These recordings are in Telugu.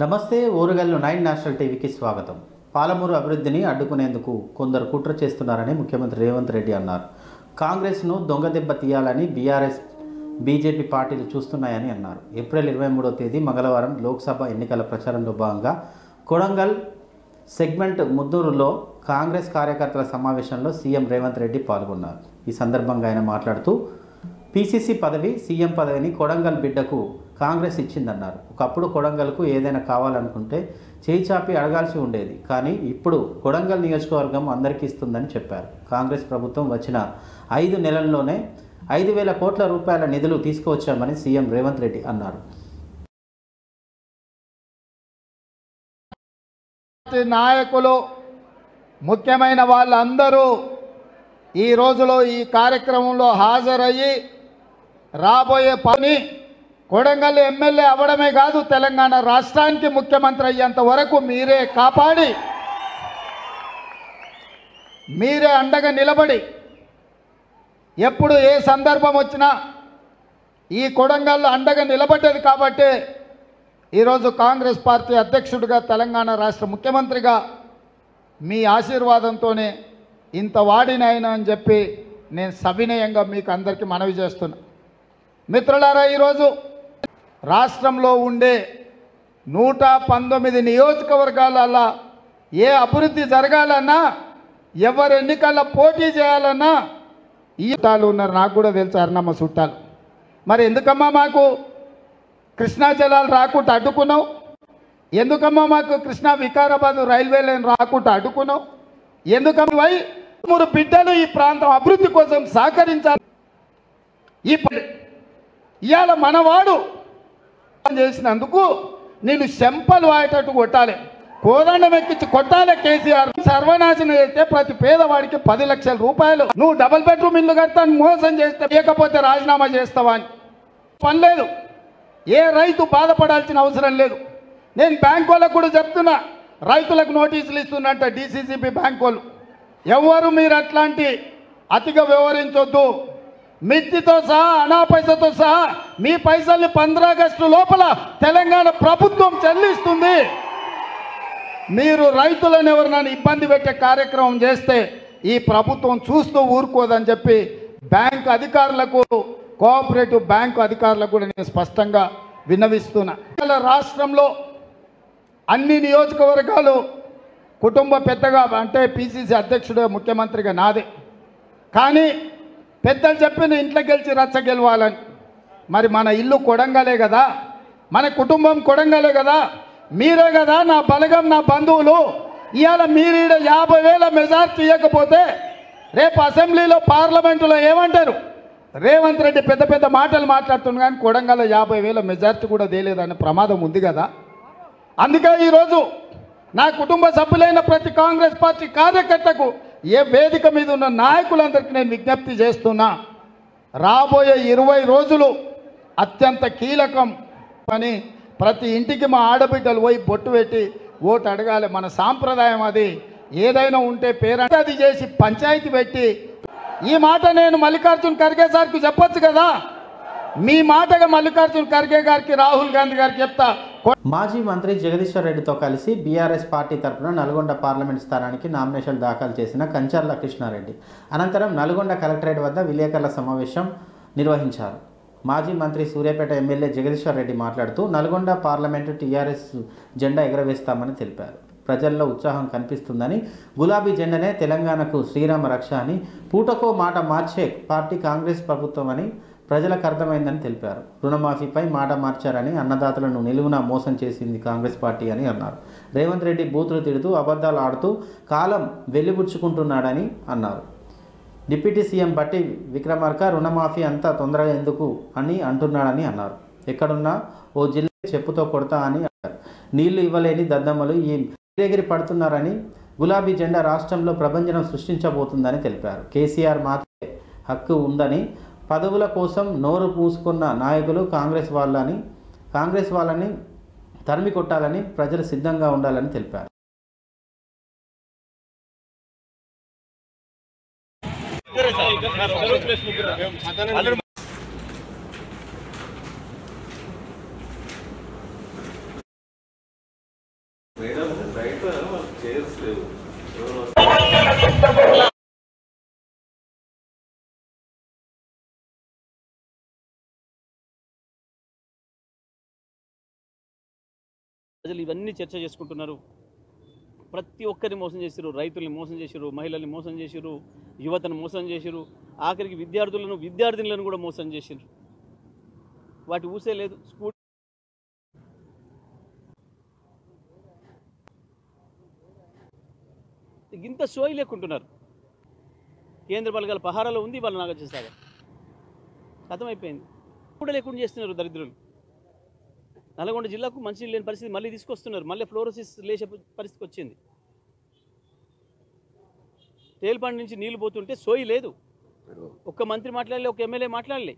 నమస్తే ఓరుగల్లు 9 నేషనల్ టీవీకి స్వాగతం. పాలమూరు అభివృద్ధిని అడ్డుకునేందుకు కొందరు కుట్ర చేస్తున్నారని ముఖ్యమంత్రి రేవంత్ రెడ్డి అన్నారు. కాంగ్రెస్ను దొంగదెబ్బ తీయాలని బీఆర్ఎస్ బీజేపీ పార్టీలు చూస్తున్నాయని అన్నారు. ఏప్రిల్ 23వ తేదీ మంగళవారం లోక్సభ ఎన్నికల ప్రచారంలో భాగంగా కొడంగల్ సెగ్మెంట్ ముద్దూరులో కాంగ్రెస్ కార్యకర్తల సమావేశంలో సీఎం రేవంత్ రెడ్డి పాల్గొన్నారు. ఈ సందర్భంగా ఆయన మాట్లాడుతూ పీసీసీ పదవి, సీఎం పదవిని కొడంగల్ బిడ్డకు కాంగ్రెస్ ఇచ్చిందన్నారు. ఒకప్పుడు కొడంగల్కు ఏదైనా కావాలనుకుంటే చేయి చాపి అడగాల్సి ఉండేది, కానీ ఇప్పుడు కొడంగల్ నియోజకవర్గం అందరికీ ఇస్తుందని చెప్పారు. కాంగ్రెస్ ప్రభుత్వం వచ్చిన 5 నెలల్లోనే 5,000 కోట్ల రూపాయల నిధులు తీసుకువచ్చామని సీఎం రేవంత్ రెడ్డి అన్నారు. నాయకులు ముఖ్యమైన వాళ్ళందరూ ఈ రోజులో ఈ కార్యక్రమంలో హాజరయ్యి రాబోయే పని కొడంగల్ ఎమ్మెల్యే అవ్వడమే కాదు, తెలంగాణ రాష్ట్రానికి ముఖ్యమంత్రి అయ్యేంత వరకు మీరే కాపాడి, మీరే అండగా నిలబడి, ఎప్పుడు ఏ సందర్భం వచ్చినా ఈ కొడంగల్లో అండగా నిలబడ్డది కాబట్టి ఈరోజు కాంగ్రెస్ పార్టీ అధ్యక్షుడిగా, తెలంగాణ రాష్ట్ర ముఖ్యమంత్రిగా మీ ఆశీర్వాదంతోనే ఇంత వాడినైనా అని చెప్పి నేను సవినయంగా మీకు అందరికీ మనవి చేస్తున్నా. మిత్రులారా, ఈరోజు రాష్ట్రంలో ఉండే 119 నియోజకవర్గాలలో ఏ అభివృద్ధి జరగాలన్నా, ఎవరు ఎన్నికల్లో పోటీ చేయాలన్నా ఈ చుట్టాలు ఉన్నారు. నాకు కూడా తెలుసు అన్నమ్మ చుట్టాలు. మరి ఎందుకమ్మా మాకు కృష్ణా జలాలు రాకుండా అడ్డుకున్నావు? ఎందుకమ్మా మాకు కృష్ణా వికారాబాద్ రైల్వే లైన్ రాకుండా అడ్డుకున్నావు? ఎందుకమ్మా మూడు బిడ్డలు ఈ ప్రాంతం అభివృద్ధి కోసం సహకరించాలి. ఇవాళ మనవాడు చేసినందుకు నేను చెంపలు వాయేటట్టు కొట్టాలి, కోదండం ఎక్కించి కొట్టాలి. కేసీఆర్ సర్వనాశనం చేస్తే ప్రతి పేదవాడికి 10 లక్షల రూపాయలు, నువ్వు డబుల్ బెడ్రూమ్ ఇల్లు కడతాను మోసం చేస్తే లేకపోతే రాజీనామా చేస్తావా అని పని లేదు. ఏ రైతు బాధపడాల్సిన అవసరం లేదు. నేను బ్యాంక్ వాళ్ళకు కూడా చెప్తున్నా, రైతులకు నోటీసులు ఇస్తున్నట్ట డీసీసీబీ బ్యాంక్ వాళ్ళు. ఎవరు మీరు అట్లాంటి అతిగా వ్యవహరించొద్దు. మిత్తితో సహా, అనా పైసతో సహా మీ పైసల్ని 15 ఆగస్టు లోపల తెలంగాణ ప్రభుత్వం చెల్లిస్తుంది. మీరు రైతులను ఎవరినైనా ఇబ్బంది పెట్టే కార్యక్రమం చేస్తే ఈ ప్రభుత్వం చూస్తూ ఊరుకోదని చెప్పి బ్యాంక్ అధికారులకు, కోఆపరేటివ్ బ్యాంకు అధికారులకు కూడా నేను స్పష్టంగా విన్నవిస్తున్నా. రాష్ట్రంలో అన్ని నియోజకవర్గాలు కుటుంబ పెద్దగా అంటే పీసీసీ అధ్యక్షుడు ముఖ్యమంత్రిగా నాదే. కానీ పెద్దలు చెప్పిన ఇంట్లో గెలిచి రచ్చ గెలవాలని. మరి మన ఇల్లు కొడంగలే కదా, మన కుటుంబం కొడంగలే కదా, మీరే కదా నా బలగం, నా బంధువులు. ఇవాళ మీరు 50,000 మెజార్టీ ఇవ్వకపోతే రేపు అసెంబ్లీలో, పార్లమెంటులో ఏమంటారు? రేవంత్ రెడ్డి పెద్ద పెద్ద మాటలు మాట్లాడుతున్నాడు, కానీ కొడంగల్ 50,000 మెజార్టీ కూడా తేలేదనే ప్రమాదం ఉంది కదా. అందుకే ఈరోజు నా కుటుంబ సభ్యులైన ప్రతి కాంగ్రెస్ పార్టీ కార్యకర్తకు, ఏ వేదిక మీద ఉన్న నాయకులందరికీ నేను విజ్ఞప్తి చేస్తున్నా, రాబోయే 20 రోజులు అత్యంత కీలకం అని ప్రతి ఇంటికి మా ఆడబిడ్డలు పోయి బొట్టు పెట్టి ఓటు అడగాలి. మన సాంప్రదాయం అది. ఏదైనా ఉంటే పేరంటే అది చేసి పంచాయతీ పెట్టి, ఈ మాట నేను మల్లికార్జున్ ఖర్గే సార్కి చెప్పొచ్చు కదా, మీ మాటగా మల్లికార్జున్ ఖర్గే గారికి, రాహుల్ గాంధీ గారికి చెప్తా. మాజీ మంత్రి జగదీశ్వర్ రెడ్డితో కలిసి బీఆర్ఎస్ పార్టీ తరఫున నల్గొండ పార్లమెంట్ స్థానానికి నామినేషన్ దాఖలు చేసిన కంచర్ల కృష్ణారెడ్డి అనంతరం నల్గొండ కలెక్టరేట్ వద్ద విలేకరుల సమావేశం నిర్వహించారు. మాజీ మంత్రి సూర్యాపేట ఎమ్మెల్యే జగదీశ్వర్ రెడ్డి మాట్లాడుతూ నల్గొండ పార్లమెంటు టీఆర్ఎస్ జెండా ఎగరవేస్తామని తెలిపారు. ప్రజల్లో ఉత్సాహం కనిపిస్తుందని, గులాబీ జెండనే తెలంగాణకు శ్రీరామ రక్ష అని, పూటకో మాట మార్చే పార్టీ కాంగ్రెస్ ప్రభుత్వం అని ప్రజలకు అర్థమైందని తెలిపారు. రుణమాఫీపై మాట మార్చారని, అన్నదాతలను నిలువునా మోసం చేసింది కాంగ్రెస్ పార్టీ అని అన్నారు. రేవంత్ రెడ్డి బూతులు తిడుతూ, అబద్ధాలు ఆడుతూ కాలం వెలిబుచ్చుకుంటున్నాడని అన్నారు. డిప్యూటీ సీఎం బట్టి విక్రమార్క రుణమాఫీ అంతా తొందరగా ఎందుకు అని అంటున్నాడని అన్నారు. ఎక్కడున్నా ఓ జిల్లా చెప్పుతో కొడతా అని అన్నారు. నీళ్లు ఇవ్వలేని దద్దమ్మలు ఈ ఎగిరి పడుతున్నారని, గులాబీ జెండా రాష్ట్రంలో ప్రభంజనం సృష్టించబోతుందని తెలిపారు. కేసీఆర్ మాత్రమే హక్కు ఉందని, పదవుల కోసం నోరు పూసుకున్న నాయకులు కాంగ్రెస్ వాళ్ళని తరిమి కొట్టాలని ప్రజలు సిద్ధంగా ఉండాలని తెలిపారు. ప్రజలు ఇవన్నీ చర్చ చేసుకుంటున్నారు. ప్రతి ఒక్కరిని మోసం చేసిరు, రైతుల్ని మోసం చేసిరు, మహిళల్ని మోసం చేసిరు, యువతను మోసం చేసిరు, ఆఖరికి విద్యార్థులను కూడా మోసం చేసిరు. వాటి ఊసే లేదు. స్కూల్ ఇంత సోయి లేకుంటున్నారు. కేంద్ర బలగాల పహారాలో ఉంది వాళ్ళ నాగార్జున సాగర్. అర్థమైపోయింది. కూడా లేకుండా చేస్తున్నారు దరిద్రులు. నల్గొండ జిల్లాకు మంచినీళ్ళు లేని పరిస్థితి మళ్ళీ తీసుకొస్తున్నారు. మళ్ళీ ఫ్లోరోసిస్ లేచే పరిస్థితికి వచ్చింది. తేల్పాండి నుంచి నీళ్లు పోతుంటే సోయి లేదు. ఒక్క మంత్రి మాట్లాడలే, ఒక ఎమ్మెల్యే మాట్లాడలే.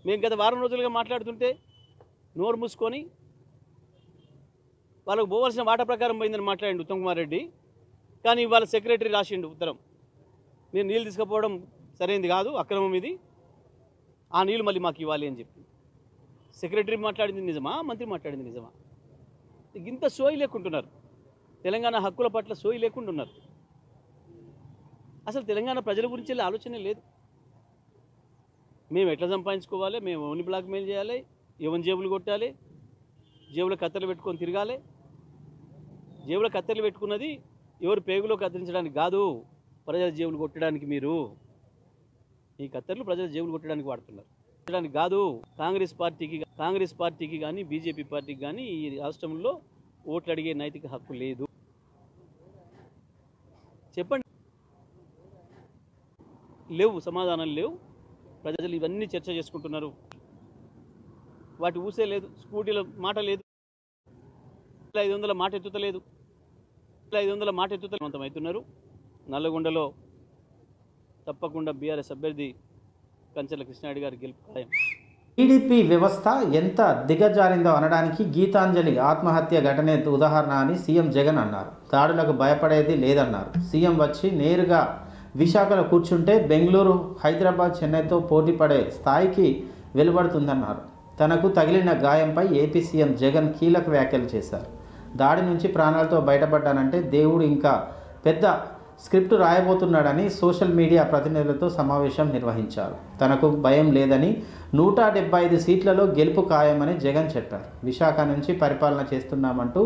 మేము గత వారం రోజులుగా మాట్లాడుతుంటే నోరు మూసుకొని వాళ్ళకు పోవాల్సిన వాటా ప్రకారం పోయిందని మాట్లాడిండు ఉత్తమ్ కుమార్ రెడ్డి. కానీ ఇవాళ సెక్రటరీ రాసిండు ఉత్తరం, మీరు నీళ్ళు తీసుకుపోవడం సరైనది కాదు, అక్రమం ఇది, ఆ నీళ్ళు మళ్ళీ మాకు ఇవ్వాలి అని చెప్పి. సెక్రటరీ మాట్లాడింది నిజమా, మంత్రి మాట్లాడింది నిజమా? ఇంత సోయి లేకుంటున్నారు. తెలంగాణ హక్కుల పట్ల సోయి లేకుండా ఉన్నారు. అసలు తెలంగాణ ప్రజల గురించి ఆలోచనే లేదు. మేము ఎట్లా సంపాదించుకోవాలి, మేము ఓని బ్లాక్ మెయిల్ చేయాలి, ఎవరి జేబులు కొట్టాలి, జేబులో కత్తెరలు పెట్టుకొని తిరగాలి. జేబులో కత్తెరలు పెట్టుకున్నది ఎవరు పేగులో కత్తిరించడానికి కాదు, ప్రజల జేబులు కొట్టడానికి. మీరు ఈ కత్తెరలు ప్రజల జేబులు కొట్టడానికి వాడుతున్నారు. కొట్టడానికి కాదు. కాంగ్రెస్ పార్టీకి కానీ బీజేపీ పార్టీకి కానీ ఈ రాష్ట్రంలో ఓట్లు అడిగే నైతిక హక్కు లేదు. చెప్పండి. లేవు, సమాధానాలు లేవు. ప్రజలు ఇవన్నీ చర్చ చేసుకుంటున్నారు. వాటి ఊసే లేదు. స్కూటీల మాట లేదు. 500 మాట ఎత్తుతలేదు. 500 మాట ఎత్తుతలేమంతమవుతున్నారు. నల్లగొండలో తప్పకుండా బీఆర్ఎస్ అభ్యర్థి కంచర్ల కృష్ణారెడ్డి గారి గెలుపు ఖాయం. టీడీపీ వ్యవస్థ ఎంత దిగజారిందో అనడానికి గీతాంజలి ఆత్మహత్య ఘటనే ఉదాహరణ అని సీఎం జగన్ అన్నారు. దాడులకు భయపడేది లేదన్నారు. సీఎం వచ్చి నేరుగా విశాఖలో కూర్చుంటే బెంగళూరు, హైదరాబాద్, చెన్నైతో పోటీ పడే స్థాయికి వెలువడుతుందన్నారు. తనకు తగిలిన గాయంపై ఏపీ సీఎం జగన్ కీలక వ్యాఖ్యలు చేశారు. దాడి నుంచి ప్రాణాలతో బయటపడ్డానంటే దేవుడు ఇంకా పెద్ద స్క్రిప్ట్ రాయబోతున్నాడని సోషల్ మీడియా ప్రతినిధులతో సమావేశం నిర్వహించారు. తనకు భయం లేదని 175 సీట్లలో గెలుపు ఖాయమని జగన్ చెప్పారు. విశాఖ నుంచి పరిపాలన చేస్తున్నామంటూ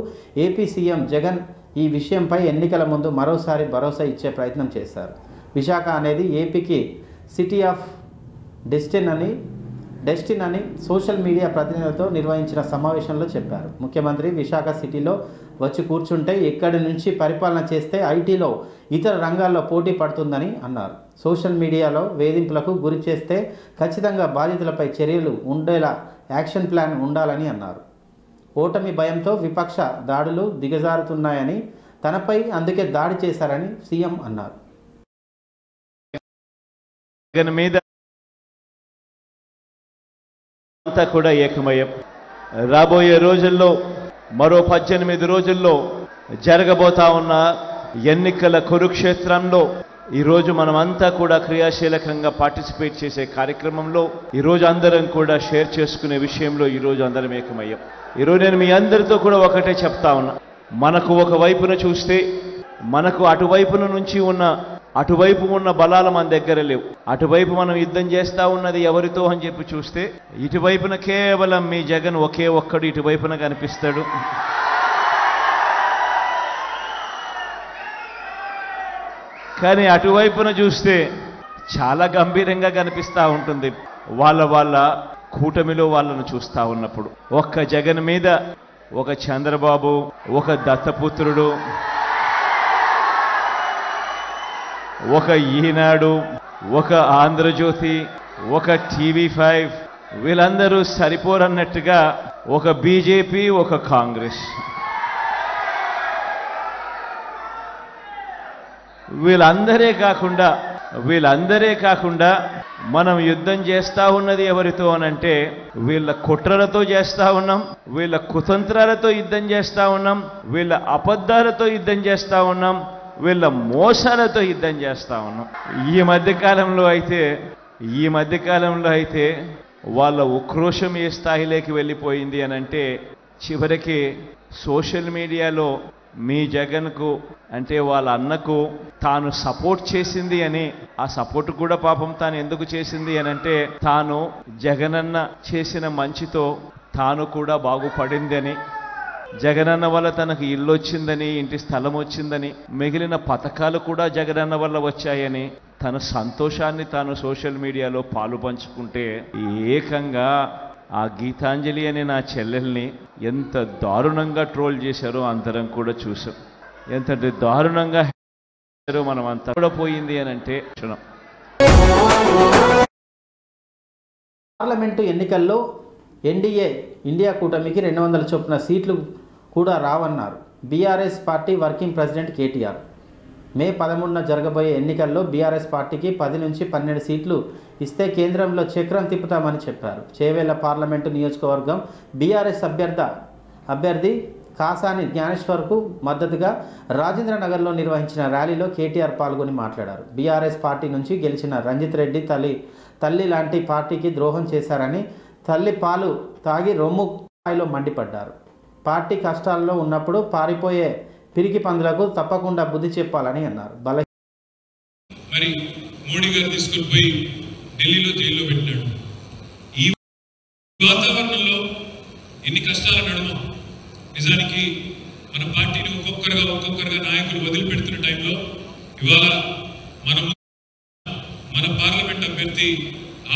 ఏపీ సీఎం జగన్ ఈ విషయంపై ఎన్నికల ముందు మరోసారి భరోసా ఇచ్చే ప్రయత్నం చేశారు. విశాఖ అనేది ఏపీకి సిటీ ఆఫ్ డెస్టిన్ అని సోషల్ మీడియా ప్రతినిధులతో నిర్వహించిన సమావేశంలో చెప్పారు. ముఖ్యమంత్రి విశాఖ సిటీలో వచ్చి కూర్చుంటే ఇక్కడి నుంచి పరిపాలన చేస్తే ఐటీలో ఇతర రంగాల్లో పోటీ పడుతుందని అన్నారు. సోషల్ మీడియాలో వేధింపులకు గురి చేస్తే ఖచ్చితంగా బాధితులపై చర్యలు ఉండేలా యాక్షన్ ప్లాన్ ఉండాలని అన్నారు. ఓటమి భయంతో విపక్ష దాడులు దిగజారుతున్నాయని, తనపై అందుకే దాడి చేశారని సీఎం అన్నారు. అంతా కూడా ఏకమయం. రాబోయే రోజుల్లో మరో 18 రోజుల్లో జరగబోతా ఉన్న ఎన్నికల కురుక్షేత్రంలో ఈరోజు మనమంతా కూడా క్రియాశీలకంగా పార్టిసిపేట్ చేసే కార్యక్రమంలో ఈరోజు అందరం కూడా షేర్ చేసుకునే విషయంలో ఈరోజు అందరం ఏకమయ్యాం. ఈరోజు నేను మీ అందరితో కూడా ఒకటే చెప్తా ఉన్నా, మనకు ఒక వైపున చూస్తే మనకు అటువైపు ఉన్న బలాలు మన దగ్గర లేవు. అటువైపు మనం యుద్ధం చేస్తూ ఉన్నది ఎవరితో అని చెప్పి చూస్తే ఇటువైపున కేవలం మీ జగన్ ఒకే ఒక్కడు ఇటువైపున కనిపిస్తాడు. కానీ అటువైపున చూస్తే చాలా గంభీరంగా కనిపిస్తూ ఉంటుంది. వాళ్ళ కూటమిలో వాళ్ళను చూస్తూ ఉన్నప్పుడు ఒక్క జగన్ మీద ఒక చంద్రబాబు, ఒక దత్తపుత్రుడు, ఒక ఈనాడు, ఒక ఆంధ్రజ్యోతి, ఒక టీవీ5 వీళ్ళందరూ సరిపోరన్నట్టుగా ఒక బీజేపీ, ఒక కాంగ్రెస్, వీళ్ళందరే కాకుండా మనం యుద్ధం చేస్తా ఉన్నది ఎవరితో అనంటే వీళ్ళ కుట్రలతో చేస్తా ఉన్నాం, వీళ్ళ కుతంత్రాలతో యుద్ధం చేస్తా ఉన్నాం, వీళ్ళ అబద్ధాలతో యుద్ధం చేస్తా ఉన్నాం, వీళ్ళ మోసాలతో యుద్ధం చేస్తా ఉన్నాం. ఈ మధ్యకాలంలో అయితే వాళ్ళ ఉక్రోషం ఏ స్థాయిలోకి వెళ్ళిపోయింది అనంటే చివరికి సోషల్ మీడియాలో మీ జగన్కు అంటే వాళ్ళ అన్నకు తాను సపోర్ట్ చేసింది అని, ఆ సపోర్ట్ కూడా పాపం తాను ఎందుకు చేసింది అనంటే తాను జగనన్న చేసిన మంచితో తాను కూడా బాగుపడిందని, జగనన్న వల్ల తనకు ఇల్లు వచ్చిందని, ఇంటి స్థలం వచ్చిందని, మిగిలిన పథకాలు కూడా జగనన్న వల్ల వచ్చాయని తన సంతోషాన్ని తాను సోషల్ మీడియాలో పాలు పంచుకుంటే ఏకంగా ఆ గీతాంజలి అనే నా చెల్లెల్ని ఎంత దారుణంగా ట్రోల్ చేశారో అందరం కూడా చూసాం. ఎంత దారుణంగా మనం అంతా కూడా పోయింది అని అంటే క్షణం. పార్లమెంటు ఎన్నికల్లో ఎన్డీఏ ఇండియా కూటమికి 200 చొప్పున సీట్లు కూడా రావన్నారు BRS party working president KTR. May 13న జరగబోయే ఎన్నికల్లో బీఆర్ఎస్ పార్టీకి 10 నుంచి 12 సీట్లు ఇస్తే కేంద్రంలో చక్రం తిప్పుతామని చెప్పారు. చేవేళ్ల పార్లమెంటు నియోజకవర్గం బీఆర్ఎస్ అభ్యర్థి కాసాని జ్ఞానేశ్వర్కు మద్దతుగా రాజేంద్రనగర్లో నిర్వహించిన ర్యాలీలో కేటీఆర్ పాల్గొని మాట్లాడారు. బీఆర్ఎస్ పార్టీ నుంచి గెలిచిన రంజిత్ రెడ్డి తల్లి లాంటి పార్టీకి ద్రోహం చేశారని, తల్లి పాలు తాగి రొమ్ము స్థాయిలో మండిపడ్డారు. పార్టీ కష్టాల్లో ఉన్నప్పుడు పారిపోయే పిరికి పందులకు తప్పకుండా బుద్ధి చెప్పాలని అన్నారు. మరి మోడీ గారు తీసుకొని పోయి ఢిల్లీలో జైల్లో పెట్టాడు. ఈ వాతావరణంలో ఎన్ని కష్టాల నడుమ నిజానికి మన పార్టీని ఒక్కొక్కరుగా నాయకులు వదిలిపెడుతున్న టైంలో ఇవాళ మన పార్లమెంట్ అభ్యర్థి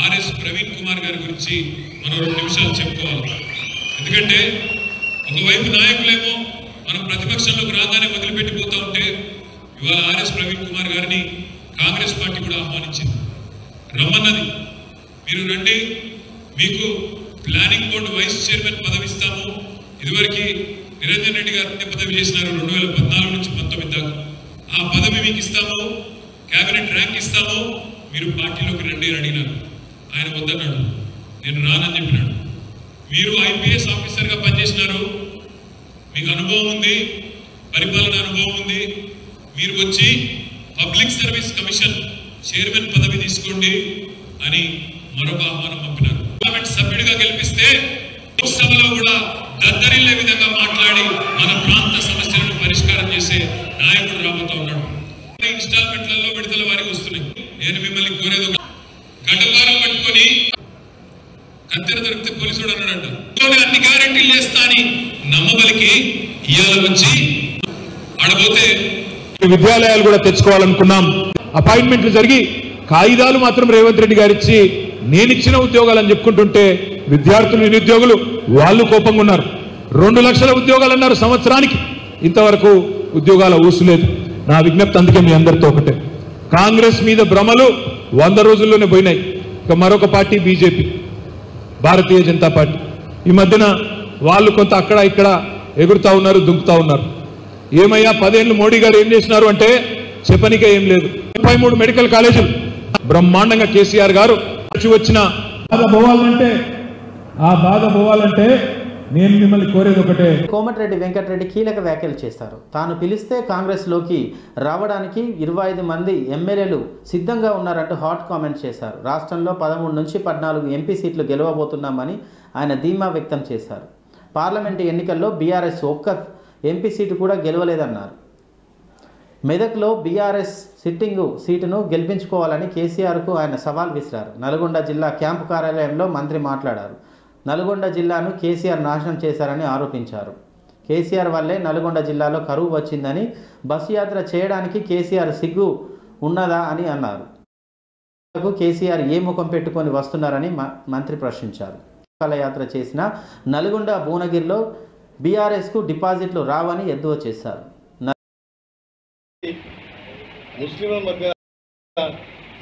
ఆర్ఎస్ ప్రవీణ్ కుమార్ గారి గురించి మనం 2 నిమిషాలు చెప్పుకోవాలి. ఎందుకంటే ఒకవైపు నాయకులేమో మనం ప్రతిపక్షంలోకి రాగానే వదిలిపెట్టిపోతా ఉంటే ఇవాళ ఆర్ఎస్ ప్రవీణ్ కుమార్ గారిని కాంగ్రెస్ పార్టీ కూడా ఆహ్వానించింది. రమ్మన్నది, మీరు రండి, మీకు ప్లానింగ్ బోర్డు వైస్ చైర్మన్ పదవి ఇస్తాము. ఇదివరకు నిరంజన్ రెడ్డి గారు పదవి చేసినారు 2014 నుంచి 19 దాకా. ఆ పదవి మీకు ఇస్తాము, కేబినెట్ ర్యాంక్ ఇస్తాము, మీరు పార్టీలోకి రండి అని అడిగినారు. ఆయన వద్దన్నాడు, నేను రానని చెప్పినాడు. మీరు ఐపీఎస్ ఆఫీసర్గా పనిచేసినారు, మీకు అనుభవం ఉంది, పరిపాలన అనుభవం ఉంది, మీరు వచ్చి పబ్లిక్ సర్వీస్ కమిషన్ చైర్మన్ పదవి తీసుకోండి అని మరొక ఆహ్వానం పంపినారు. పార్లమెంట్ సభ్యుడిగా గెలిపిస్తే లోక్సభలో కూడా దద్దరిల్లే విధంగా మాట్లాడి మన ప్రాంత సమస్యలను పరిష్కారం చేసే నాయకుడు రాబోతా ఉన్నాడు. ఇన్స్టాల్మెంట్లలో విడుదల వారికి వస్తున్నాయి. నేను మిమ్మల్ని కోరేది, గడ్డపారం పట్టుకొని కత్తెర దొరికితే పోలీసుడు అన్నాడంట, అన్ని గ్యారెంటీలు చేస్తా అని నమ్మబలికి ఇవాళ వచ్చి ఆడబోతే విద్యాలయాలు కూడా తెచ్చుకోవాలనుకున్నాం. అపాయింట్మెంట్లు జరిగి కాగితాలు మాత్రం రేవంత్ రెడ్డి గారు ఇచ్చి నేనిచ్చిన ఉద్యోగాలు అని చెప్పుకుంటుంటే విద్యార్థులు నిరుద్యోగులు వాళ్ళు కోపంగా ఉన్నారు. 2 లక్షల ఉద్యోగాలు అన్నారు సంవత్సరానికి, ఇంతవరకు ఉద్యోగాల ఊసులేదు. నా విజ్ఞప్తి అందుకే మీ అందరితో ఒకటే, కాంగ్రెస్ మీద భ్రమలు 100 రోజుల్లోనే పోయినాయి. ఇక మరొక party BJP, Bharatiya Janata party. ఈ మధ్యన వాళ్ళు కొంత అక్కడ ఇక్కడ ఎగురుతా ఉన్నారు, దుంకుతా ఉన్నారు. ఏమయ్యా 10 ఏళ్ళు మోడీ గారు ఏం చేసినారు అంటే చెప్పనికే ఏం లేదు. 33 మెడికల్ కాలేజీలు బ్రహ్మాండంగా కేసీఆర్ గారు వచ్చిన బాధ పోవాలంటే నేను మిమ్మల్ని కోరేది ఒకటే. కోమటిరెడ్డి వెంకటరెడ్డి కీలక వ్యాఖ్యలు చేశారు. తాను పిలిస్తే కాంగ్రెస్లోకి రావడానికి 25 మంది ఎమ్మెల్యేలు సిద్ధంగా ఉన్నారంటూ హాట్ కామెంట్ చేశారు. రాష్ట్రంలో 13 నుంచి 14 ఎంపీ సీట్లు గెలవబోతున్నామని ఆయన ధీమా వ్యక్తం చేశారు. పార్లమెంటు ఎన్నికల్లో బీఆర్ఎస్ ఒక్క ఎంపీ సీటు కూడా గెలవలేదన్నారు. మెదక్లో బీఆర్ఎస్ సిట్టింగు సీటును గెలిపించుకోవాలని కేసీఆర్కు ఆయన సవాల్ విసిరారు. నల్గొండ జిల్లా క్యాంపు కార్యాలయంలో మంత్రి మాట్లాడారు. నల్గొండ జిల్లాను కేసీఆర్ నాశనం చేశారని ఆరోపించారు. కేసీఆర్ వల్లే నల్గొండ జిల్లాలో కరువు వచ్చిందని, బస్సు యాత్ర చేయడానికి కేసీఆర్ సిగ్గు ఉన్నదా అని అన్నారు. కేసీఆర్ ఏ ముఖం పెట్టుకొని వస్తున్నారని మంత్రి ప్రశ్నించారు. యాత్ర చేసిన నల్గొండ భువనగిరిలో బీఆర్ఎస్కు డిపాజిట్లు రావని ఎద్దువ చేశారు. ముస్లింల మధ్య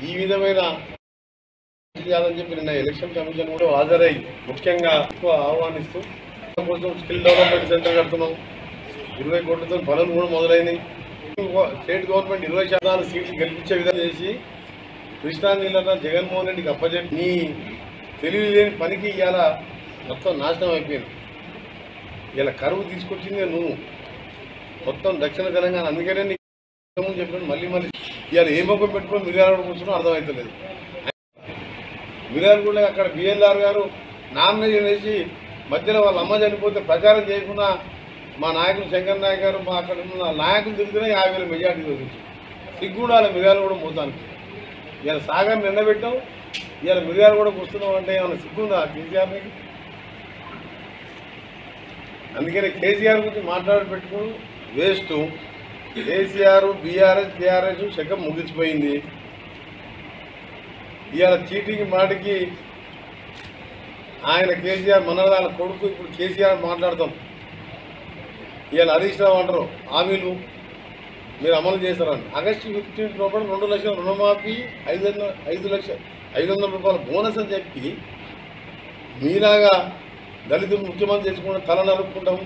ఈ విధమైన చేయాలని చెప్పి నిన్న ఎలక్షన్ కమిషన్ కూడా హాజరై ముఖ్యంగా ఎక్కువ ఆహ్వానిస్తూ కోసం స్కిల్ డెవలప్మెంట్ సెంటర్ కడుతున్నాం. 20 కోట్లతో పనులు కూడా మొదలైనవి. స్టేట్ గవర్నమెంట్ 20% సీట్లు గెలిపించే విధంగా చేసి కృష్ణా నీళ్ళ జగన్మోహన్ రెడ్డికి అప్పచెప్పి నీ తెలియలేని పనికి ఇవాళ మొత్తం నాశనం అయిపోయింది. ఇలా కరువు తీసుకొచ్చింది నువ్వు మొత్తం దక్షిణ తెలంగాణ. అందుకనే నీకు చెప్పిన మళ్ళీ ఇవాళ ఏ మొక్కం పెట్టుకొని మిర్యాలగూడ కూర్చున్నా అర్థమవుతలేదు. మిర్యాలగూడ అక్కడ బిఎల్ఆర్ గారు నామినేషన్ వేసి మధ్యలో వాళ్ళ అమ్మ చనిపోతే ప్రచారం చేయకుండా మా నాయకులు శంకర్ నాయక్ గారు మా అక్కడ ఉన్న నాయకులు తిరిగితే 50,000 మెజార్టీ వచ్చింది. సిగ్గుండాలి మిర్యాలగూడ మొత్తానికి. ఇలా సాగర్ నిండబెట్టాం, ఇలా మిర్యాలగూడకు వస్తున్నాం అంటే ఏమైనా సిగ్గుందా కేసీఆర్? అందుకని కేసీఆర్ గురించి పెట్టుకుని వేస్ట్. కేసీఆర్ బీఆర్ఎస్ శకం ముగిసిపోయింది. ఇవాళ చీటికి మాటికి ఆయన కేసీఆర్ మన కొడుకు ఇప్పుడు కేసీఆర్ మాట్లాడతాం. ఇవాళ హరీష్ రావు అంటారు హామీలు మీరు అమలు చేస్తారని. ఆగస్టు 15 లోపల 2 లక్షల రుణమాఫీ 500 రూపాయల బోనస్ అని చెప్పి మీలాగా దళితులు ముఖ్యమంత్రి చేసుకుంటే తల నరుక్కుంటాం.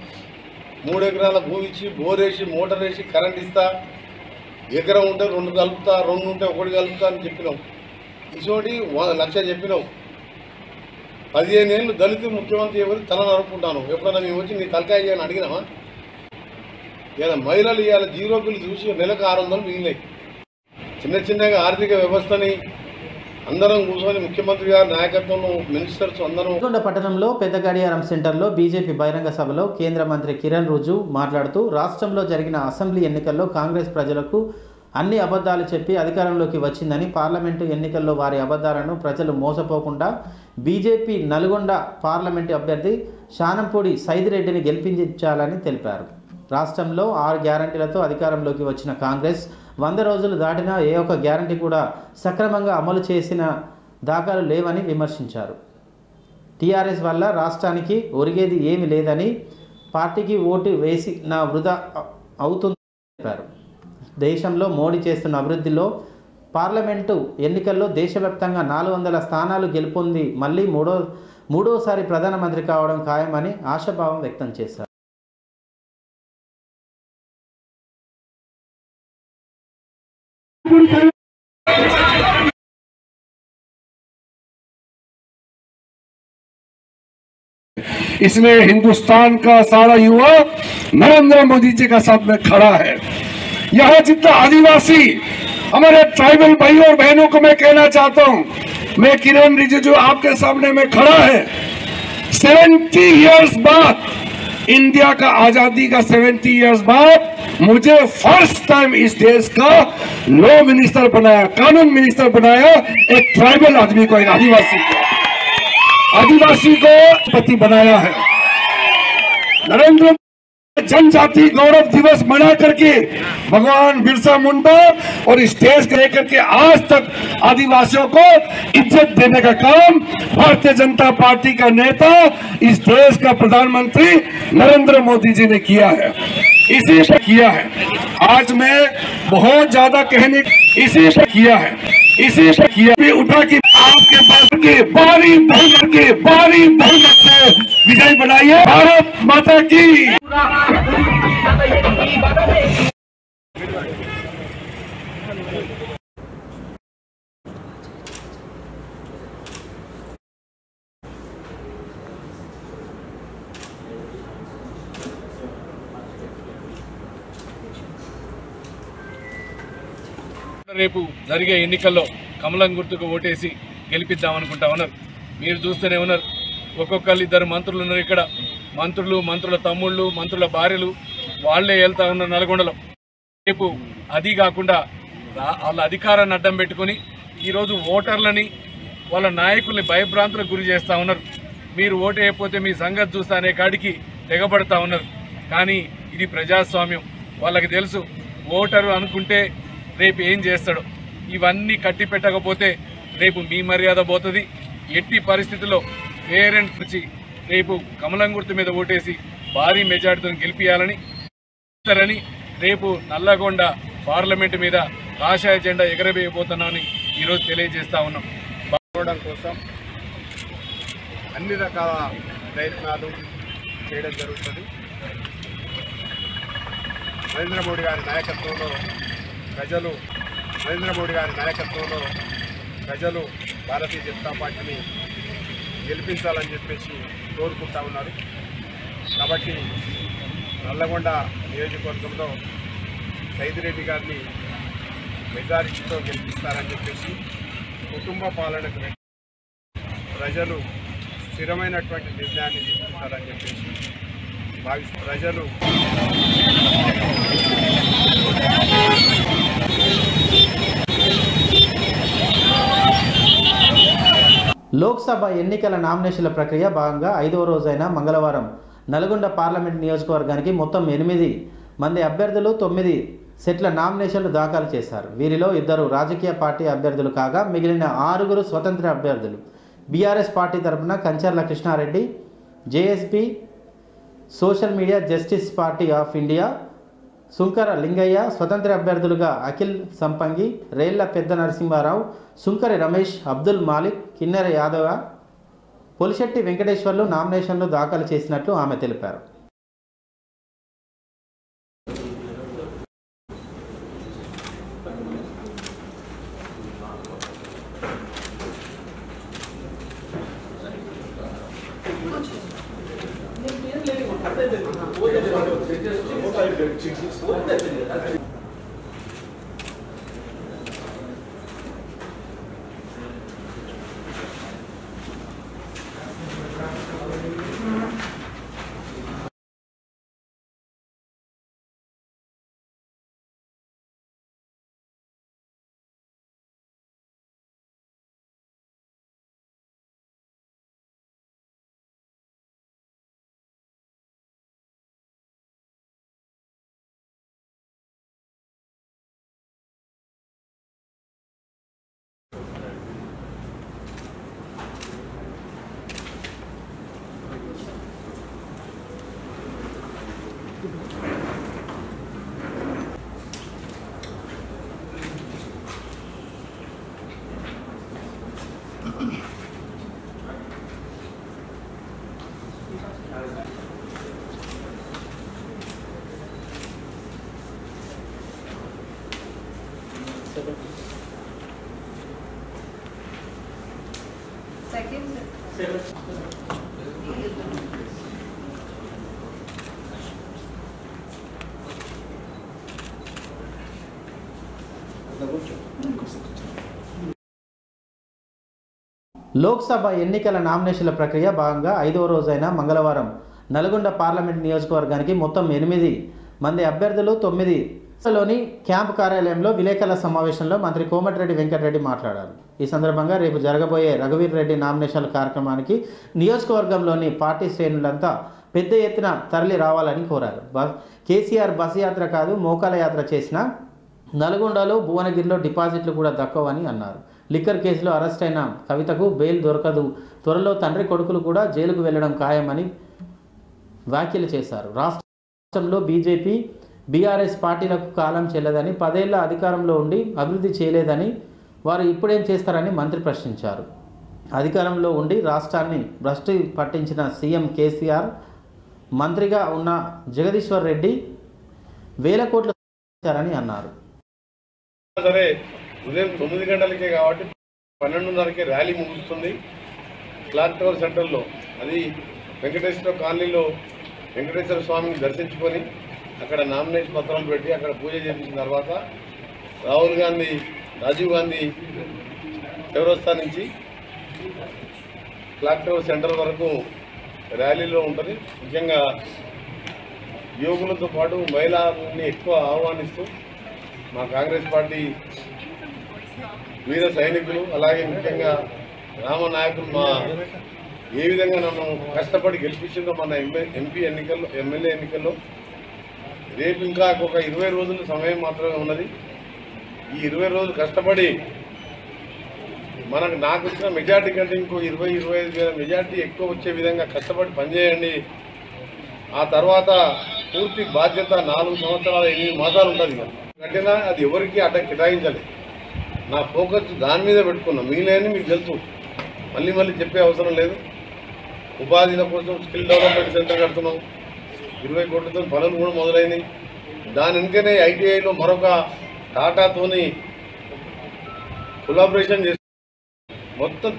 3 ఎకరాల భూమి ఇచ్చి బోరేసి మోటార్ వేసి కరెంట్ ఇస్తా, ఎకరం ఉంటే 2 కలుపుతా, 2 ఉంటే 1 కలుపుతా అని చెప్పినాం. ఇటువంటి 1 లక్ష చెప్పినాం. 15 ఏళ్ళు దళితులు ముఖ్యమంత్రి ఎవరు తల నరుక్కుంటాను. ఎప్పుడైనా మేము వచ్చి నీ తలకాయ చేయని అడిగినామా? ఇలా మహిళలు ఇవాళ 0 బిల్లు చూసి నెలకు 600 మిగిలినాయి. చిన్నగా ఆర్థిక వ్యవస్థని అందరం కూర్చొని ముఖ్యమంత్రి గారి నాయకత్వంలో మినిస్టర్స్ అందరం. నల్గొండ పట్టణంలో పెద్ద గడియారం సెంటర్లో బీజేపీ బహిరంగ సభలో కేంద్ర మంత్రి కిరణ్ రిజిజు మాట్లాడుతూ రాష్ట్రంలో జరిగిన అసెంబ్లీ ఎన్నికల్లో కాంగ్రెస్ ప్రజలకు అన్ని అబద్ధాలు చెప్పి అధికారంలోకి వచ్చిందని, పార్లమెంటు ఎన్నికల్లో వారి అబద్ధాలను ప్రజలు మోసపోకుండా బీజేపీ నల్గొండ పార్లమెంటు అభ్యర్థి శానంపూడి సైదిరెడ్డిని గెలిపించాలని తెలిపారు. రాష్ట్రంలో 6 గ్యారంటీలతో అధికారంలోకి వచ్చిన కాంగ్రెస్ 100 రోజులు దాటినా ఏ ఒక్క గ్యారంటీ కూడా సక్రమంగా అమలు చేసిన దాఖలు లేవని విమర్శించారు. టీఆర్ఎస్ వల్ల రాష్ట్రానికి ఒరిగేది ఏమీ లేదని, పార్టీకి ఓటు వేసి నా వృధా అవుతుందని చెప్పారు. దేశంలో మోడీ చేస్తున్న అభివృద్ధిలో పార్లమెంటు ఎన్నికల్లో దేశవ్యాప్తంగా 400 స్థానాలు గెలుపొంది మళ్ళీ మూడోసారి ప్రధానమంత్రి కావడం ఖాయమని ఆశాభావం వ్యక్తం చేశారు. इसमें हिंदुस्तान का सारा युवा नरेंद्र मोदी जी का साथ में खड़ा है। यहाँ जितना आदिवासी हमारे ट्राइबल भाई और बहनों को मैं कहना चाहता हूँ, मैं किरण रिजिजू आपके सामने में खड़ा है। 70 इयर्स बाद, इंडिया का आजादी का 70 इयर्स बाद मुझे फर्स्ट टाइम इस देश का लॉ मिनिस्टर बनाया, कानून मिनिस्टर बनाया, एक ट्राइबल आदमी को, एक आदिवासी को पति बनाया है। नरेंद्र जनजाति गौरव दिवस मना करके भगवान बिरसा मुंडा और इस देश को लेकर के आज तक आदिवासियों को इज्जत देने का काम भारतीय जनता पार्टी का नेता, इस देश का प्रधानमंत्री नरेंद्र मोदी जी ने किया है। इसी पर किया है। आज मैं बहुत ज्यादा कहने इसी पर किया है, इसी पर किया भी उठा के आपके पास के भारी बहुमत से विजय बनाइए। भारत माता की। రేపు జరిగే ఎన్నికల్లో కమలం గుర్తుకు ఓటేసి గెలిపిద్దామనుకుంటా ఉన్నారు. మీరు చూస్తూనే ఉన్నారు, ఒక్కొక్కరు 2 మంత్రులు ఉన్నారు ఇక్కడ. మంత్రుల తమ్ముళ్ళు, మంత్రుల భార్యలు వాళ్లే వెళ్తా ఉన్నారు నల్గొండలో. రేపు అది కాకుండా వాళ్ళ అధికారాన్ని అడ్డం పెట్టుకొని ఈరోజు ఓటర్లని, వాళ్ళ నాయకుల్ని భయభ్రాంతులకు గురి చేస్తూ ఉన్నారు. మీరు ఓటు వేయకపోతే మీ సంగతి చూస్తా అనే కాడికి తెగబడతా ఉన్నారు. కానీ ఇది ప్రజాస్వామ్యం. వాళ్ళకి తెలుసు ఓటరు అనుకుంటే రేపు ఏం చేస్తాడో. ఇవన్నీ కట్టి పెట్టకపోతే రేపు మీ మర్యాద పోతుంది. ఎట్టి పరిస్థితుల్లో ఫేర్ అండ్ ఫ్రీ రేపు కమలం గుర్తు మీద ఓటేసి భారీ మెజార్టీతో గెలిపియాలని రేపు నల్లగొండ పార్లమెంటు మీద కాషాయ జెండా ఎగరవేయబోతున్నామని ఈరోజు తెలియజేస్తా ఉన్నాం. బాగోవడం కోసం అన్ని రకాల ప్రయత్నాలు చేయడం జరుగుతుంది. నరేంద్ర మోడీ గారి నాయకత్వంలో ప్రజలు భారతీయ జనతా పార్టీని గెలిపించాలని చెప్పేసి కోరుకుంటా ఉన్నారు. కాబట్టి నల్లగొండ నియోజకవర్గంలో సైదిరెడ్డి గారిని మెజారిటీతో గెలిపిస్తారని చెప్పేసి, కుటుంబ పాలనకు ప్రజలు స్థిరమైనటువంటి నిర్ణయాన్ని తీసుకుంటారని చెప్పేసి ప్రజలు లోక్సభ ఎన్నికల నామినేషన్ల ప్రక్రియ భాగంగా 5వ రోజైన మంగళవారం నల్గొండ పార్లమెంట్ నియోజకవర్గానికి మొత్తం 8 మంది అభ్యర్థులు 9 సెట్ల నామినేషన్లు దాఖలు చేశారు. వీరిలో 2 రాజకీయ పార్టీ అభ్యర్థులు కాగా మిగిలిన 6 స్వతంత్ర అభ్యర్థులు. బీఆర్ఎస్ పార్టీ తరపున Kancharla Krishnareddy, JSP social media justice party of India Sunkara Lingaiah, స్వతంత్ర అభ్యర్థులుగా అఖిల్ సంపంగి, రేళ్ల పెద్ద నరసింహారావు, సుంకరి రమేష్, అబ్దుల్ మాలిక్, కిన్నెర యాదవ, పొలిశెట్టి వెంకటేశ్వర్లు నామినేషన్లు దాఖలు చేసినట్లు ఆమె తెలిపారు. లోక్సభ ఎన్నికల నామినేషన్ల ప్రక్రియ భాగంగా 5వ రోజైన మంగళవారం నల్గొండ పార్లమెంట్ నియోజకవర్గానికి మొత్తం 8 మంది అభ్యర్థులు 9లోని క్యాంప్ కార్యాలయంలో విలేకరుల సమావేశంలో మంత్రి కోమటిరెడ్డి వెంకటరెడ్డి మాట్లాడారు. ఈ సందర్భంగా రేపు జరగబోయే రఘువీర్ రెడ్డి నామినేషన్ల కార్యక్రమానికి నియోజకవర్గంలోని పార్టీ శ్రేణులంతా పెద్ద ఎత్తున తరలి రావాలని కోరారు. కేసీఆర్ బస్సు యాత్ర కాదు మోకాల యాత్ర చేసిన నల్గొండలో భువనగిరిలో డిపాజిట్లు కూడా దక్కవని అన్నారు. లిక్కర్ కేసులో అరెస్ట్ అయిన కవితకు బెయిల్ దొరకదు, త్వరలో తండ్రి కొడుకులు కూడా జైలుకు వెళ్లడం ఖాయమని వ్యాఖ్యలు చేశారు. రాష్ట్రంలో బీజేపీ బీఆర్ఎస్ పార్టీలకు కాలం చెల్లదని, 10 ఏళ్ల అధికారంలో ఉండి అభివృద్ధి చేయలేదని, వారు ఇప్పుడేం చేస్తారని మంత్రి ప్రశ్నించారు. అధికారంలో ఉండి రాష్ట్రాన్ని భ్రష్టు పట్టించిన సీఎం కేసీఆర్, మంత్రిగా ఉన్న జగదీశ్వర్ రెడ్డి వేల కోట్లు ఇచ్చారని అన్నారు. సరే ఉదయం 9 గంటలకే కాబట్టి 12:30కే ర్యాలీ ముగుస్తుంది. క్లాక్ టవర్ సెంటర్లో అది వెంకటేశ్వర కాలనీలో వెంకటేశ్వర స్వామిని దర్శించుకొని అక్కడ నామినేషన్ పత్రాలు పెట్టి అక్కడ పూజ చేయించిన తర్వాత రాజీవ్ గాంధీ చౌరస్తా నుంచి క్లాక్ టవర్ సెంటర్ వరకు ర్యాలీలో ఉంటుంది. ముఖ్యంగా యువకులతో పాటు మహిళల్ని ఎక్కువ ఆహ్వానిస్తూ మా కాంగ్రెస్ పార్టీ వీర సైనికులు అలాగే ముఖ్యంగా గ్రామ నాయకులు మా ఏ విధంగా నన్ను కష్టపడి గెలిపించిందో మన ఎంపీ ఎన్నికల్లో ఎమ్మెల్యే ఎన్నికల్లో రేపు ఇంకా ఒక 20 రోజుల సమయం మాత్రమే ఉన్నది. ఈ 20 రోజులు కష్టపడి నాకు వచ్చిన మెజార్టీ కంటే ఇంకో 20-25 వేల మెజార్టీ ఎక్కువ వచ్చే విధంగా కష్టపడి పనిచేయండి. ఆ తర్వాత పూర్తి బాధ్యత 4 సంవత్సరాలు 8 మాసాలు ఉంటుంది. కట్టినా అది ఎవరికి కేటాయించలేదు. నా ఫోకస్ దాని మీద పెట్టుకున్నా. మిగిలినవి మీకు తెలుసు, మళ్ళీ చెప్పే అవసరం లేదు. ఉపాధిల కోసం స్కిల్ డెవలప్మెంట్ సెంటర్ కడుతున్నాం. 20 కోట్లతో పనులు కూడా మొదలైనవి. దాని వెనుకనే ఐటీఐలో మరొక టాటాతోని కొలాబరేషన్ చేసి మొత్తం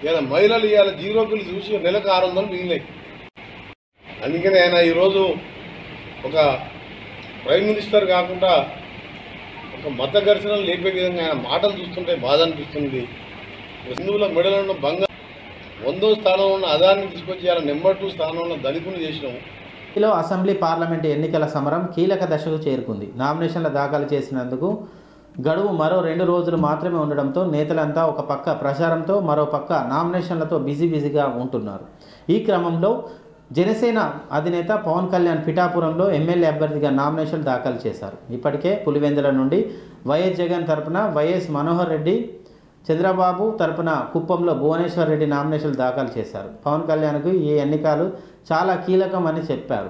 ఇలా మహిళలు ఇవాళ 0 బిల్లు చూసి నెలకు 600 మిగిలినాయి. అందుకని ఆయన ఈరోజు ఒక ప్రైమ్ మినిస్టర్ కాకుండా ఒక మత ఘర్షణలు లేపే విధంగా ఆయన మాటలు చూస్తుంటే బాధ అనిపిస్తుంది. హిందువుల మెడలో ఉన్న బంగారు 100వ స్థానంలో ఉన్న అదాన్ని తీసుకొచ్చి ఆయన నెంబర్ 2 స్థానంలో ఉన్న దళితులు చేసినాము. అసెంబ్లీ పార్లమెంటు ఎన్నికల సమరం కీలక దశకు చేరుకుంది. నామినేషన్ల దాఖలు చేసినందుకు గడువు మరో 2 రోజులు మాత్రమే ఉండడంతో నేతలంతా ఒక పక్క ప్రచారంతో మరో పక్క నామినేషన్లతో బిజీగా ఉంటున్నారు. ఈ క్రమంలో జనసేన అధినేత పవన్ కళ్యాణ్ పిఠాపురంలో ఎమ్మెల్యే అభ్యర్థిగా నామినేషన్ దాఖలు చేశారు. ఇప్పటికే పులివెందుల నుండి వైఎస్ జగన్ తరపున వైఎస్ మనోహర్ రెడ్డి, చంద్రబాబు తరపున కుప్పంలో భువనేశ్వర్ రెడ్డి నామినేషన్లు దాఖలు చేశారు. పవన్ కళ్యాణ్కు ఈ ఎన్నికలు చాలా కీలకమని చెప్పారు.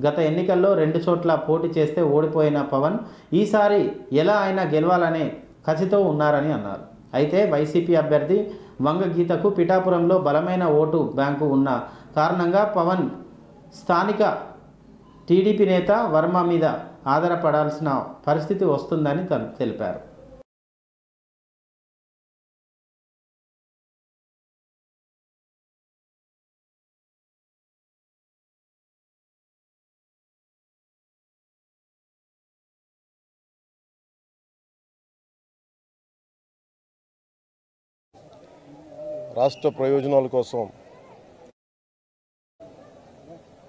గత ఎన్నికల్లో 2 చోట్ల పోటీ చేస్తే ఓడిపోయిన పవన్ ఈసారి ఎలా అయినా గెలవాలనే కసితో ఉన్నారని అన్నారు. అయితే వైసీపీ అభ్యర్థి వంగ గీతకు పిఠాపురంలో బలమైన ఓటు బ్యాంకు ఉన్న కారణంగా పవన్ స్థానిక టీడీపీ నేత వర్మ మీద ఆధారపడాల్సిన పరిస్థితి వస్తుందని తెలిపారు. రాష్ట్ర ప్రయోజనాల కోసం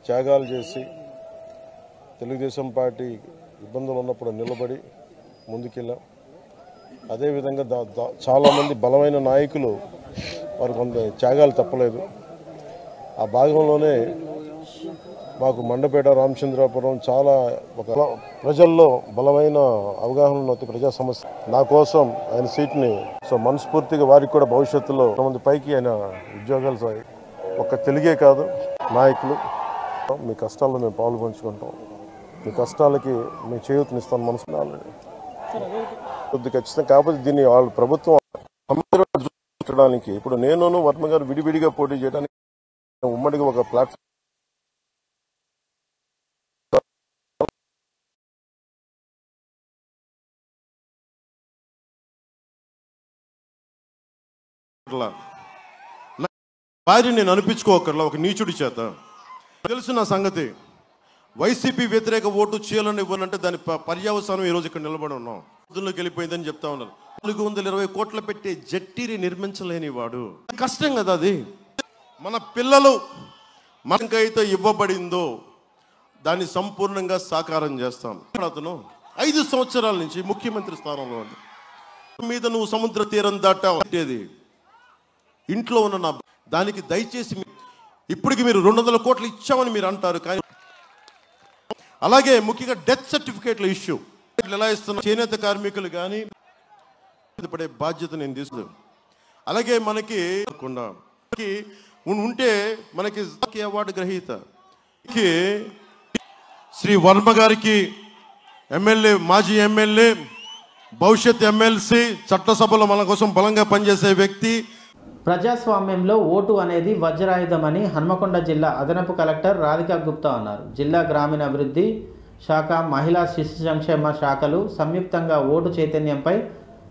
త్యాగాలు చేసి తెలుగుదేశం పార్టీ ఇబ్బందులు ఉన్నప్పుడు నిలబడి ముందుకెళ్ళాం. అదేవిధంగా చాలామంది బలమైన నాయకులు వారు కొంత త్యాగాలు తప్పలేదు. ఆ భాగంలోనే మాకు మండపేట, రామచంద్రాపురం చాలా ఒక ప్రజల్లో బలమైన అవగాహన ఉన్న ప్రజా సమస్య. నా కోసం ఆయన సీట్ని మనస్ఫూర్తిగా వారికి కూడా భవిష్యత్తులో కొంతమంది పైకి ఆయన ఉద్యోగాలు ఒక తెలుగే కాదు నాయకులు మీ కష్టాల్లో మేము పాలు పంచుకుంటాం. మీ కష్టాలకి మేము చేయూతనిస్తాం మనసుకున్నాను ఖచ్చితంగా. కాకపోతే దీన్ని వాళ్ళ ప్రభుత్వం పెట్టడానికి ఇప్పుడు నేను వర్మ గారు విడివిడిగా పోటీ చేయడానికి ఉమ్మడిగా ఒక ప్లాట్ఫామ్ భార్య నేను అనిపించుకోకర్లా ఒక నీచుడి చేత తెలుసు నా సంగతి. వైసీపీ వ్యతిరేక ఓటు చేయాలని ఇవ్వనంటే దాని పర్యవసానం ఈరోజు ఇక్కడ నిలబడి ఉన్నాం. పొద్దుల్లోకి వెళ్ళిపోయిందని చెప్తా ఉన్నారు. 420 కోట్ల పెట్టి జట్టీని నిర్మించలేని వాడు కష్టం కదా. అది మన పిల్లలు మనకైతే ఇవ్వబడిందో దాన్ని సంపూర్ణంగా సాకారం చేస్తాం. అతను 5 సంవత్సరాల నుంచి ముఖ్యమంత్రి స్థానంలో మీద నువ్వు సముద్ర తీరం దాటేది ఇంట్లో ఉన్న నా దానికి దయచేసి ఇప్పటికి మీరు 200 కోట్లు ఇచ్చామని మీరు అంటారు. కానీ అలాగే ముఖ్యంగా డెత్ సర్టిఫికేట్ల ఇష్యూ ఎలా ఇస్తున్నా చేనేత కార్మికులు కానీ పడే బాధ్యత నేను తీసుకున్నాను. అలాగే మనకి ఉంటే మనకి అవార్డు గ్రహీత శ్రీ వర్మ గారికి ఎమ్మెల్యే, మాజీ ఎమ్మెల్యే, భవిష్యత్ ఎమ్మెల్సీ, చట్టసభలో మన కోసం బలంగా పనిచేసే వ్యక్తి. ప్రజాస్వామ్యంలో ఓటు అనేది వజ్రాయుధమని హన్మకొండ జిల్లా అదనపు కలెక్టర్ రాధికా గుప్తా అన్నారు. జిల్లా గ్రామీణాభివృద్ధి శాఖ, మహిళా శిశు సంక్షేమ శాఖలు సంయుక్తంగా ఓటు చైతన్యంపై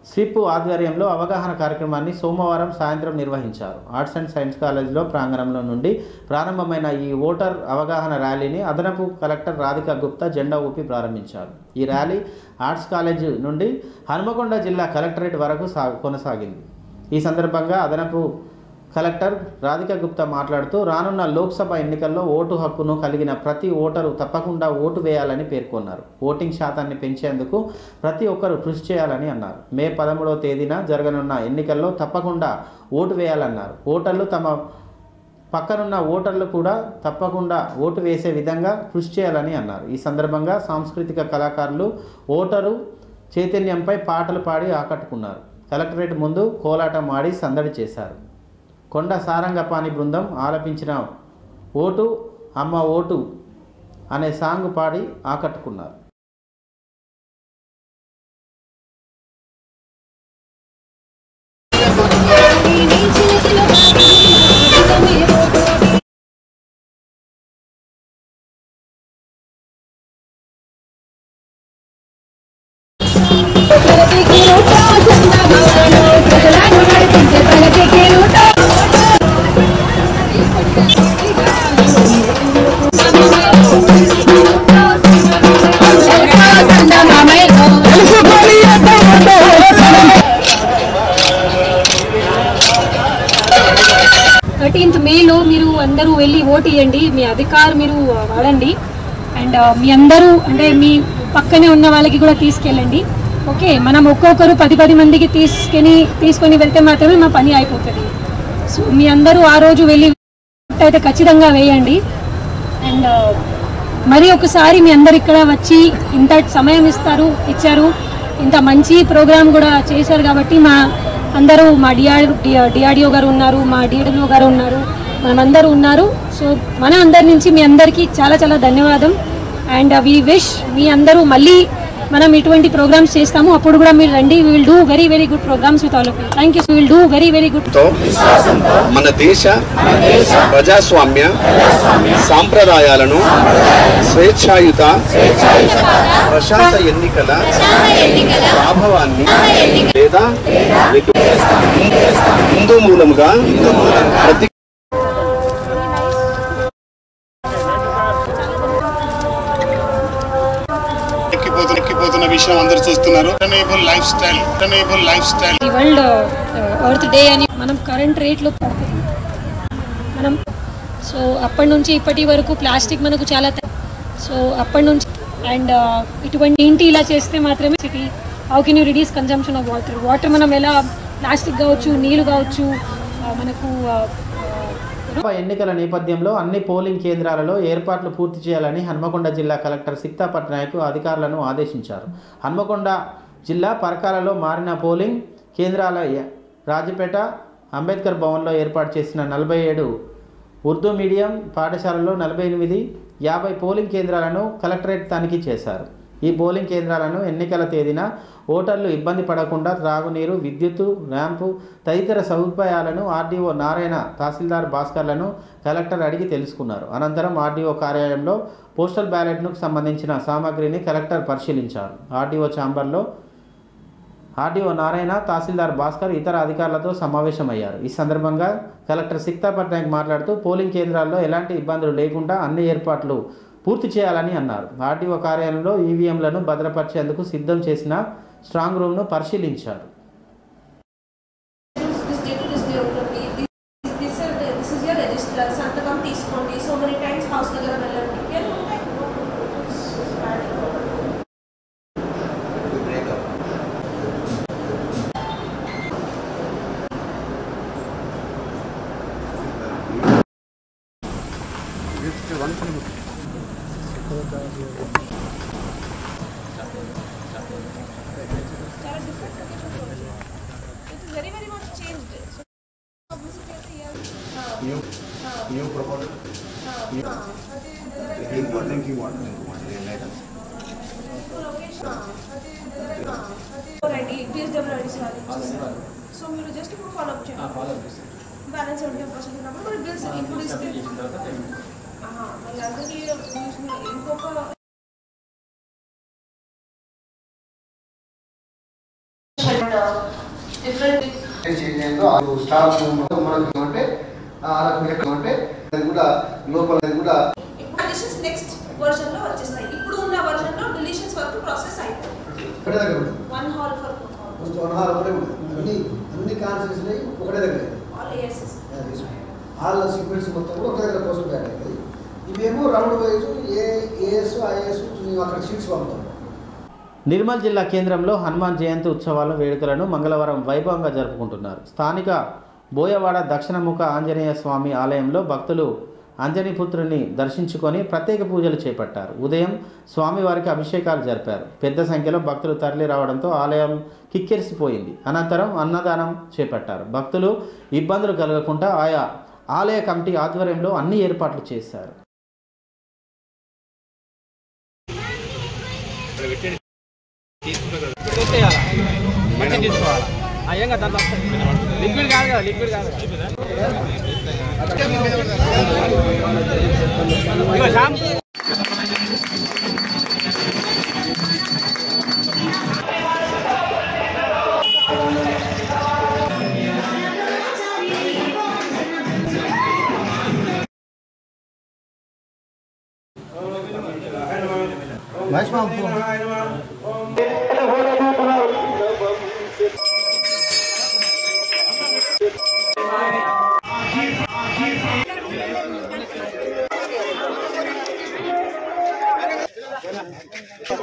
స్విప్ ఆధ్వర్యంలో అవగాహన కార్యక్రమాన్ని సోమవారం సాయంత్రం నిర్వహించారు. ఆర్ట్స్ అండ్ సైన్స్ కాలేజీలో ప్రాంగణంలో నుండి ప్రారంభమైన ఈ ఓటర్ అవగాహన ర్యాలీని అదనపు కలెక్టర్ రాధికా గుప్తా జెండా ఊపి ప్రారంభించారు. ఈ ర్యాలీ ఆర్ట్స్ కాలేజ్ నుండి హన్మకొండ జిల్లా కలెక్టరేట్ వరకు కొనసాగింది. ఈ సందర్భంగా అదనపు కలెక్టర్ రాధికా గుప్తా మాట్లాడుతూ రానున్న లోక్సభ ఎన్నికల్లో ఓటు హక్కును కలిగిన ప్రతి ఓటరు తప్పకుండా ఓటు వేయాలని పేర్కొన్నారు. ఓటింగ్ శాతాన్ని పెంచేందుకు ప్రతి ఒక్కరూ కృషి చేయాలని అన్నారు. మే 13వ తేదీన జరగనున్న ఎన్నికల్లో తప్పకుండా ఓటు వేయాలన్నారు. ఓటర్లు తమ పక్కనున్న ఓటర్లు కూడా తప్పకుండా ఓటు వేసే విధంగా కృషి చేయాలని అన్నారు. ఈ సందర్భంగా సాంస్కృతిక కళాకారులు ఓటరు చైతన్యంపై పాటలు పాడి ఆకట్టుకున్నారు. కలెక్టరేట్ ముందు కోలాటం ఆడి సందడి చేశారు. కొండ సారంగపాణి బృందం ఆలపించిన ఓటు అమ్మ ఓటు అనే సాంగ్ పాడి ఆకట్టుకున్నారు. మేలో మీరు అందరూ వెళ్ళి ఓటు ఇవ్వండి. మీ అధికారం మీరు వాడండి. అండ్ మీ అందరూ అంటే మీ పక్కనే ఉన్న వాళ్ళకి కూడా తీసుకెళ్ళండి. ఓకే, మనం ఒక్కొక్కరు 10 మందికి తీసుకొని వెళ్తే మాత్రమే మా పని అయిపోతుంది. సో మీ అందరూ ఆ రోజు వెళ్ళి అయితే ఖచ్చితంగా వేయండి. అండ్ మరి ఒకసారి మీ అందరు ఇక్కడ వచ్చి ఇంత సమయం ఇచ్చారు, ఇంత మంచి ప్రోగ్రామ్ కూడా చేశారు కాబట్టి మా అందరూ మా డిఆర్డిఓ గారు ఉన్నారు, మా డిడబ్ల్యూ గారు ఉన్నారు, మనమందరూ ఉన్నారు. సో మన అందరి నుంచి మీ అందరికీ చాలా చాలా ధన్యవాదం. అండ్ వి విష్ మీ అందరూ మళ్ళీ మనం ఇటువంటి ప్రోగ్రామ్స్ చేస్తాము, అప్పుడు కూడా మీరు రండి. We will do very very good programmes with all of you. Thank you. We will do very very good. మన దేశ ప్రజాస్వామ్య సాంప్రదాయాలను స్వేచ్ఛాయుత ప్రశాంత ఎన్నికల ప్రభావాన్ని లేదా హిందూ మూలముగా ప్రతి ఎక్కిపోతున్న విషయం అందరూ చూస్తున్నారు. Life style world earth day అని మనం కరెంట్ రేట్లో మనం సో అప్పటి నుంచి ఇప్పటి వరకు ప్లాస్టిక్ మనకు చాలా సో అప్పటి నుంచి అండ్ ఇటువంటి ఇంటి ఇలా చేస్తే మాత్రమే city how can you reduce consumption of water మనం ఎలా ప్లాస్టిక్ కావచ్చు, నీళ్ళు కావచ్చు మనకు ఎన్నికల నేపథ్యంలో అన్ని పోలింగ్ కేంద్రాలలో ఏర్పాట్లు పూర్తి చేయాలని హన్మకొండ జిల్లా కలెక్టర్ సిక్తా పట్నాయక్ అధికారులను ఆదేశించారు. హన్మకొండ జిల్లా పరకాలలో మారిన పోలింగ్ కేంద్రాల రాజపేట అంబేద్కర్ భవన్లో ఏర్పాటు చేసిన 47 ఉర్దూ మీడియం పాఠశాలలో 48, 50 పోలింగ్ కేంద్రాలను కలెక్టరేట్ తనిఖీ చేశారు. ఈ పోలింగ్ కేంద్రాలను ఎన్నికల తేదీన ఓటర్లు ఇబ్బంది పడకుండా త్రాగునీరు, విద్యుత్తు, ర్యాంపు తదితర సదుపాయాలను ఆర్డీఓ నారాయణ, తహసీల్దార్ భాస్కర్లను కలెక్టర్ అడిగి తెలుసుకున్నారు. అనంతరం ఆర్డీఓ కార్యాలయంలో పోస్టల్ బ్యాలెట్కు సంబంధించిన సామాగ్రిని కలెక్టర్ పరిశీలించారు. ఆర్డీఓ ఛాంబర్లో ఆర్డీఓ నారాయణ, తహసీల్దార్ భాస్కర్ ఇతర అధికారులతో సమావేశమయ్యారు. ఈ సందర్భంగా కలెక్టర్ సిక్తా పట్నాయక్ మాట్లాడుతూ పోలింగ్ కేంద్రాల్లో ఎలాంటి ఇబ్బందులు లేకుండా అన్ని ఏర్పాట్లు పూర్తి చేయాలని అన్నారు. ఆర్డీఓ కార్యాలయంలో ఈవీఎంలను భద్రపరిచేందుకు సిద్ధం చేసిన స్ట్రాంగ్ రూమ్ను పరిశీలించారు. సో మీరు జస్ట్ ఇప్పుడు ఫాలో అప్ చేయండి. బ్యాలెన్స్ 70% ఉన్నప్పుడు మరి బిల్స్ ఇప్పుడు ఇస్తే మళ్ళీ అందరికీ ఇంకొక డిఫరెంట్ స్టాఫ్ మనకు అంటే అది కూడా లోపల కూడా డిలీషన్స్ నెక్స్ట్ వర్షన్ లో వచ్చేస్తాయి. ఇప్పుడు ఉన్న వర్షన్ లో డిలీషన్స్ వరకు ప్రాసెస్ అయిపోయింది. వన్ హాల్ ఫర్ అన్ని కాన్సెప్ట్స్ ఒకటే దగ్గర ఆల్ సీక్వెన్స్ మొత్తం కూడా ఒక దగ్గర పోస్ట్ బ్యాక్ అవుతుంది. ఇవేమో రౌండ్ వైజ్ ఏఎస్ ఐఏఎస్ అక్కడ షీట్స్ పంపుతాం. నిర్మల్ జిల్లా కేంద్రంలో హనుమాన్ జయంతి ఉత్సవాల వేడుకలను మంగళవారం వైభవంగా జరుపుకుంటున్నారు. స్థానిక బోయవాడ దక్షిణముఖ ఆంజనేయ స్వామి ఆలయంలో భక్తులు అంజనీపుత్రుని దర్శించుకొని ప్రత్యేక పూజలు చేపట్టారు. ఉదయం స్వామివారికి అభిషేకాలు జరిపారు. పెద్ద సంఖ్యలో భక్తులు తరలి రావడంతో ఆలయం కిక్కిరిసిపోయింది. అనంతరం అన్నదానం చేపట్టారు. భక్తులు ఇబ్బందులు కలగకుండా ఆయా ఆలయ కమిటీ ఆధ్వర్యంలో అన్ని ఏర్పాట్లు చేశారు. లిక్విడ్ కాదు కదా, లిక్విడ్ కాదు.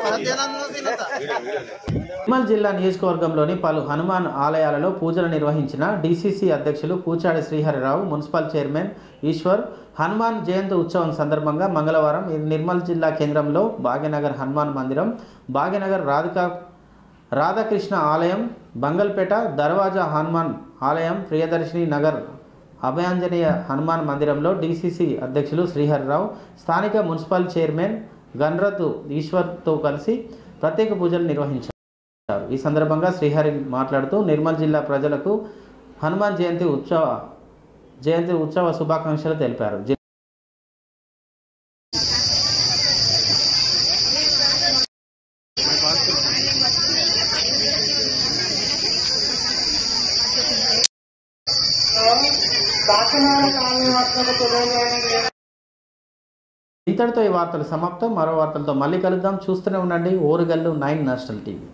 Para నిర్మల్ జిల్లా నియోజకవర్గంలోని పలు హనుమాన్ ఆలయాలలో పూజలు నిర్వహించిన డీసీసీ అధ్యక్షులు పూచాడి శ్రీహరిరావు, మున్సిపల్ చైర్మన్ ఈశ్వర్. హనుమాన్ జయంతి ఉత్సవం సందర్భంగా మంగళవారం నిర్మల్ జిల్లా కేంద్రంలో భాగ్యనగర్ హనుమాన్ మందిరం, భాగ్యనగర్ రాధాకృష్ణ ఆలయం, బంగల్పేట దర్వాజా హనుమాన్ ఆలయం, ప్రియదర్శిని నగర్ అభయాంజనేయ హనుమాన్ మందిరంలో డీసీసీ అధ్యక్షులు శ్రీహరిరావు, స్థానిక మున్సిపల్ చైర్మన్ గన్రత్ ఈశ్వర్తో కలిసి ప్రత్యేక పూజలు నిర్వహించారు. ఈ సందర్భంగా శ్రీహరి మాట్లాడుతూ నిర్మల్ జిల్లా ప్రజలకు హనుమాన్ జయంతి ఉత్సవ శుభాకాంక్షలు తెలిపారు. ఇంతటితో ఈ వార్తలు సమాప్తం. మరో వార్తలతో మళ్ళీ కలుద్దాం. చూస్తూనే ఉండండి ఓరుగల్లు 9 నేషనల్ టీవీ.